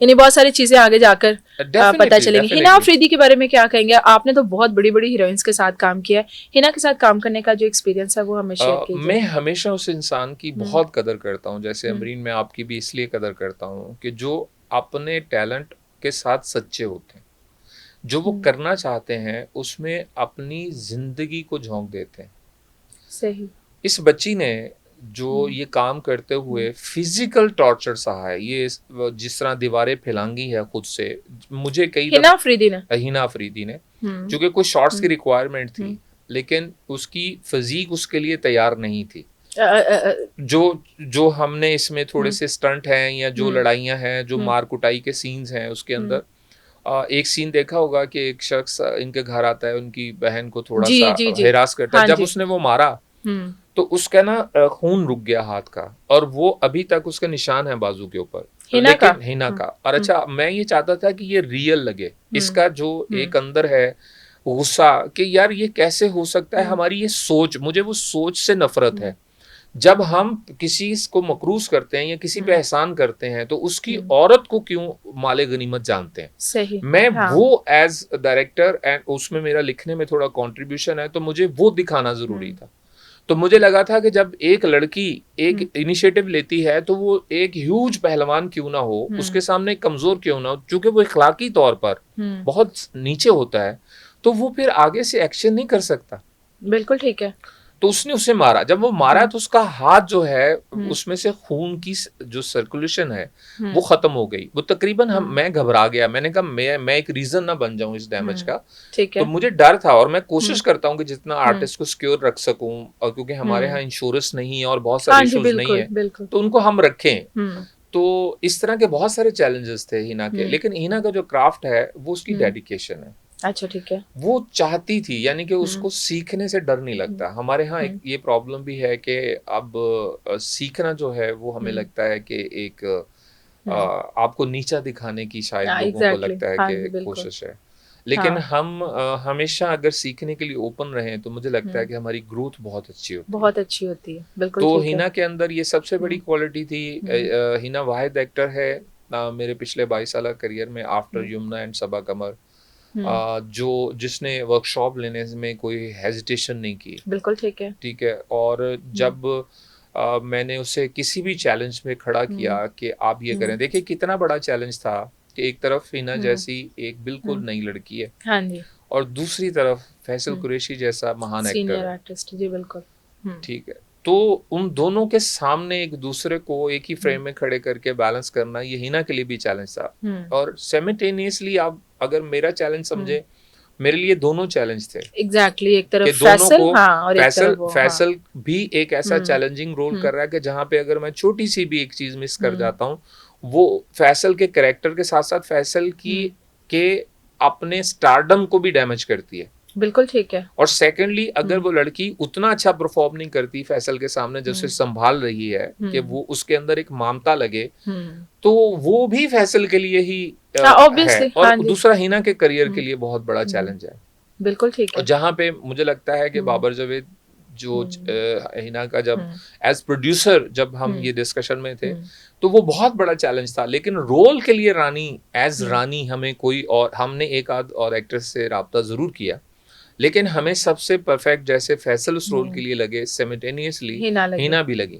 यानी बहुत सारी चीजें आगे जाकर पता चलेंगी। हिना अफरीदी के बारे में क्या कहेंगे? आपने तो बहुत बड़ी बड़ी हीरोइंस के साथ काम किया है, हिना के साथ काम करने का जो एक्सपीरियंस है वो हमें शेयर कीजिए। मैं हमेशा उस इंसान की बहुत कदर करता हूँ, जैसे अमरीन मैं आपकी भी इसलिए कदर करता हूँ कि जो अपने टैलेंट के साथ सच्चे होते हैं, जो वो करना चाहते हैं उसमें अपनी जिंदगी को झोंक देते हैं। सही। इस बच्ची ने जो ये काम करते हुए फिजिकल टॉर्चर सहा है, ये जिस तरह दीवारें फैलांगी है खुद से, मुझे कई हिना अफरीदी ने हिना अफरीदी ने, क्योंकि कुछ शॉट्स की रिक्वायरमेंट थी लेकिन उसकी फिजिक उसके लिए तैयार नहीं थी। जो हमने इसमें थोड़े से स्टंट हैं या जो लड़ाइयाँ हैं, जो मार कुटाई के सीन्स हैं उसके अंदर, एक सीन देखा होगा कि एक शख्स इनके घर आता है, उनकी बहन को थोड़ा सा हिरास करता है, जब उसने वो मारा तो उसका ना खून रुक गया हाथ का, और वो अभी तक उसका निशान है बाजू के ऊपर, लेकिन हिना का। और अच्छा, मैं ये चाहता था कि ये रियल लगे, इसका जो एक अंदर है गुस्सा कि यार ये कैसे हो सकता है, हमारी ये सोच, मुझे वो सोच से नफरत है। जब हम किसी को मकरूज करते हैं या किसी पे एहसान करते हैं तो उसकी औरत को क्यों माले गनीमत जानते हैं। सही। मैं वो एज डायरेक्टर एंड उसमें मेरा लिखने में थोड़ा कंट्रीब्यूशन है, तो मुझे वो दिखाना जरूरी था। तो मुझे लगा था कि जब एक लड़की एक इनिशिएटिव लेती है तो वो एक ह्यूज पहलवान क्यों ना हो, उसके सामने कमजोर क्यों ना हो, क्योंकि वो इखलाकी तौर पर बहुत नीचे होता है, तो वो फिर आगे से एक्शन नहीं कर सकता। बिल्कुल ठीक है। तो उसने उसे मारा, जब वो मारा तो उसका हाथ जो है उसमें से खून की जो सर्कुलेशन है वो खत्म हो गई। वो तकरीबन मैं घबरा गया, मैंने कहा मैं एक रीजन ना बन जाऊं इस डैमेज का। तो मुझे डर था, और मैं कोशिश करता हूँ कि जितना आर्टिस्ट को सिक्योर रख सकूं, और क्योंकि हमारे यहाँ इंश्योरेंस नहीं है और बहुत सारे इश्यूज नहीं है, तो उनको हम रखें। तो इस तरह के बहुत सारे चैलेंजेस थे हिना के, लेकिन हिना का जो क्राफ्ट है वो उसकी डेडिकेशन है। अच्छा, ठीक है। वो चाहती थी, यानी कि उसको सीखने से डर नहीं लगता। हमारे यहाँ एक ये प्रॉब्लम भी है कि अब सीखना जो है वो हमें लगता है कि एक आपको नीचा दिखाने की शायद लोगों को लगता है कि कोशिश है, लेकिन हम हमेशा अगर सीखने के लिए ओपन रहें तो मुझे लगता है कि हमारी ग्रोथ बहुत अच्छी होती है। बहुत अच्छी होती है, बिल्कुल। तो हिना के अंदर ये सबसे बड़ी क्वालिटी थी। हिना वाहिद एक्टर है मेरे पिछले 22 साल करियर में, आफ्टर यमुना एंड सबा कमर, जिसने वर्कशॉप लेने में कोई हेजिटेशन नहीं की। बिल्कुल ठीक है। ठीक है। और जब मैंने उसे किसी भी चैलेंज में खड़ा किया कि आप ये करें, देखिए कितना बड़ा चैलेंज था कि एक तरफ हिना जैसी एक बिल्कुल नई लड़की है, हाँ जी, और दूसरी तरफ फैसल कुरैशी जैसा महान एक्टर, सीनियर आर्टिस्ट। जी बिल्कुल। ठीक है। तो उन दोनों के सामने एक दूसरे को एक ही फ्रेम में खड़े करके बैलेंस करना, ये हिना के लिए भी चैलेंज था। और साइमल्टेनियसली आप अगर मेरा चैलेंज समझे, मेरे लिए दोनों चैलेंज थे। एग्जैक्टली, एक तरफ फैसल, और फैसल भी एक ऐसा चैलेंजिंग रोल कर रहा है कि जहां पे अगर मैं छोटी सी भी एक चीज मिस कर जाता हूँ, वो फैसल के कैरेक्टर के साथ साथ फैसल की के अपने स्टारडम को भी डैमेज करती है। बिल्कुल ठीक है। और सेकेंडली, अगर वो लड़की उतना अच्छा परफॉर्म नहीं करती फैसल के सामने जैसे संभाल रही है कि वो उसके अंदर एक ममता लगे, तो वो भी फैसल के लिए ही है। और दूसरा हिना के करियर के लिए बहुत बड़ा चैलेंज है। बिल्कुल ठीक है। और जहाँ पे मुझे लगता है कि बाबर जावेद जो हिना का जब एज प्रोड्यूसर जब हम ये डिस्कशन में थे, तो वो बहुत बड़ा चैलेंज था, लेकिन रोल के लिए रानी एज रानी हमें कोई और, हमने एक आध और एक्ट्रेस से राब्ता जरूर किया, लेकिन हमें सबसे परफेक्ट जैसे फैसल उस रोल के लिए लगे, साइमल्टेनियसली हिना भी लगी।